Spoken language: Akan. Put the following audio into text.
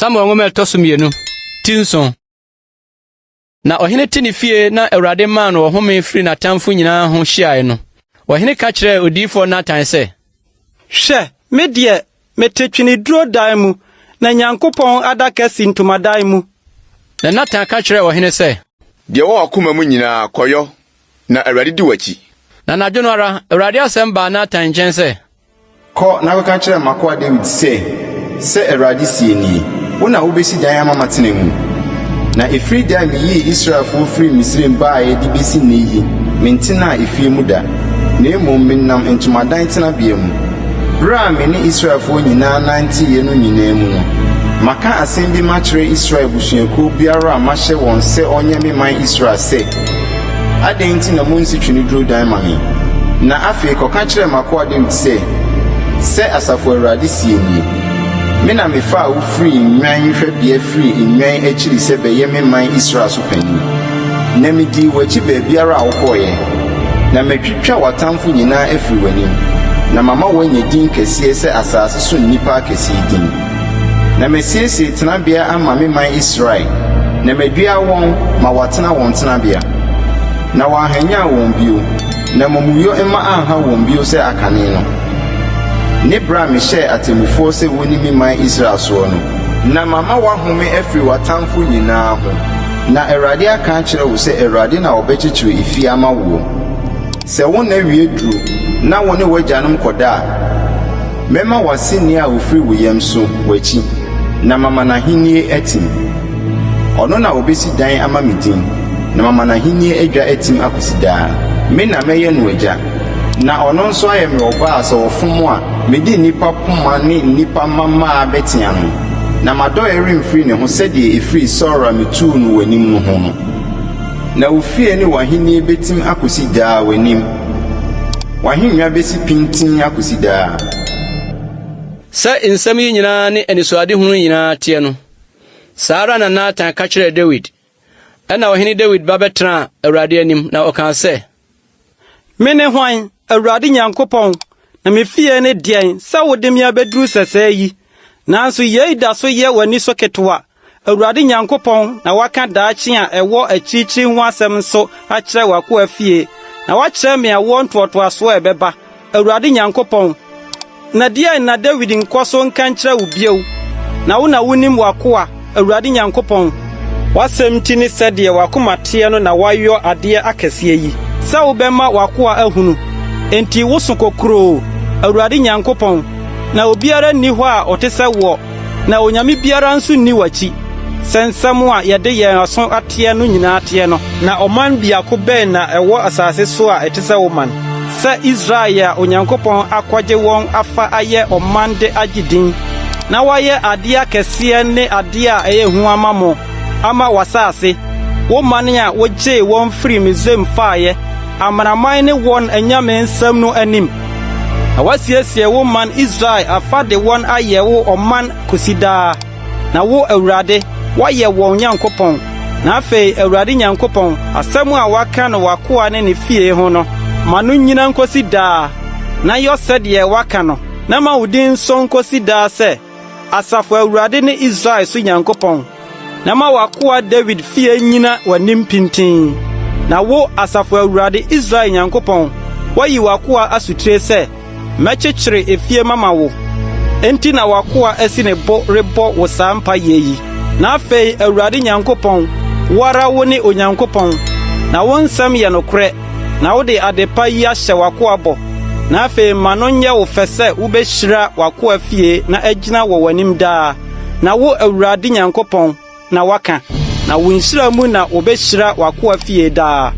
Samuel ngome tosumienu tinson na ohene tini fie na Awurade man no home firi na tamfo nyina ho hyiae no ohene ka kyerɛ odifo Natan sɛ hwɛ me de metetwini duro dan mu na Nyankopɔn adaka si ntomadan mu na Natan ka kyerɛ ohene sɛ de wo akoma mu nyina koyo na Awurade di wachi na nadwono ara Awurade asɛm ba Natan nkyɛn sɛ kɔ na ka kyerɛ makoa David sɛ Awurade sie nie wo na wobesi dan ama matena mu na efiri dan yi Israelfo firi Misraim baa ye di besi ne yi mentena efie mu da na emu minnam ntomadan tena bia mu bra me ne Israelfo nyina nanti ye no nyina mu no maka asɛm bi ma kyerɛ Israel busuakuo biara ma hyɛ wɔn sɛ ɔnyɛ me man Israel sɛ adɛnti na mo nsi twini duro dan ma me na afei kɔka kyerɛ makoa David sɛ asafo Awurade sie nie me na me fa wo free nwan hwɛbea free nwan akyiri sɛ bɛyɛ me man Israel so panyin na me di wachi baabiara a wokɔɛ na metwitwa watamfo nyinaa afiri w'anim na mama wanya din kɛseɛ sɛ asase so nnipa kɛseɛ din na mesiesie tenabea ama me man Israel na medua wɔn ma watena wɔn tenabea na wɔahanya wɔn bio na mamuyo emma anha wɔn bio sɛ akane no ne bra me hyɛ atemufo sɛ woni me man Israel so no na mama wahome afiri watamfo nyinaa ho na Awurade aka kyerɛ wo sɛ Awurade na ɔbɛkyekyere efi ama wo sɛ wo na wie duru na wo ne wagyanom kɔda mɛma waseni a ofiri wo yam so wachi na mama na henie atim ɔno na obesi dan ama me din na mama na henie adwa atim akosi daa me na mɛyɛ no agya na ɔno nso ayɛ me ɔba asɛ ɔfomo a medi nipa poma ne nipa mama betia no na madɔ remfiri ne ho sɛdeɛ efiri sora metu no w'anim no ho no na ofie ne wahenie betim akosi daa w'anim wahennwa besi pintin akosi daa sɛ nsɛm yi nyinaa ne anisoade hunu nyinaa tie no saara na Natan ka kyerɛ David ɛna ɔhene David ba bɛtena Awurade anim na ɔka sɛ me ne hwan Awurade Nyankopɔn na me fie ne deɛn sɛ wode me abɛduru sɛsɛ yi nanso yei da so yɛ w'ani so ketewa Awurade Nyankopɔn na waka daakye a ɛwɔ akyirikyiri ho asɛm nso akyerɛ w'akoa fie na wakyerɛ me awɔ ntoatoaso a ɛbɛba Awurade Nyankopɔn na deɛn na David nkɔ so nka nkyerɛ wo bio na wo na wonim w'akoa Awurade Nyankopɔn wasɛm ti ne sɛdeɛ w'akoma teɛ no na wayɔ adeɛ akɛseɛ yi sɛ wobɛma w'akoa ahunu enti wo so kokoro Awurade Nyankopɔn na obiara nni hɔ a ɔte sɛ wɔ na onyame biara nso nni w'akyi sɛ nsɛm a yɛde yɛn aso ateɛ no nyinaa teɛ no na ɔman biako bɛn na ɛwɔ asase so a ɛte sɛ wo man sɛ Israel a Onyankopɔn akɔgye wɔn afa ayɛ ɔman de agye din na wayɛ adeɛ akɛseɛ ne adeɛ a ɛyɛ hu ama mo ama wasase wo man a wogyee wɔn firi Misraim faayɛ amanaman ne wɔn anyame nsɛm no anim na wasiesie wo man Israel afa de wɔn ayɛ wo ɔman kosi daa na wo Awurade wayɛ wɔn Nyankopɔn na afei Awurade Nyankopɔn asɛm a waka no w'akoa ne ne fie ho no ma no nyina nkosi daa na yɔ sɛdeɛ waka no na ma wo din nso nkosi daa sɛ asafo Awurade ne Israel so Nyankopɔn na ma w'akoa David fie nyina w'anim pintin na wo asafo Awurade Israel Nyankopɔn wayi w'akoa asutire sɛ mɛkyekyere efie mama wo enti na w'akoa asi ne bo rebɔ wo saa mpa yi na afei Awurade Nyankopɔn wara wo ne Onyankopɔn na wo nsɛm yɛ nokorɛ na wo de adepa yi ahyɛ w'akoa bɔ na afei ma no nyɛ wo fɛ sɛ wobɛhyira w'akoa fie na agyina wɔ w'anim daa na wo Awurade Nyankopɔn na waka na wo nhyira mu na wobɛhyira w'akoa fie daa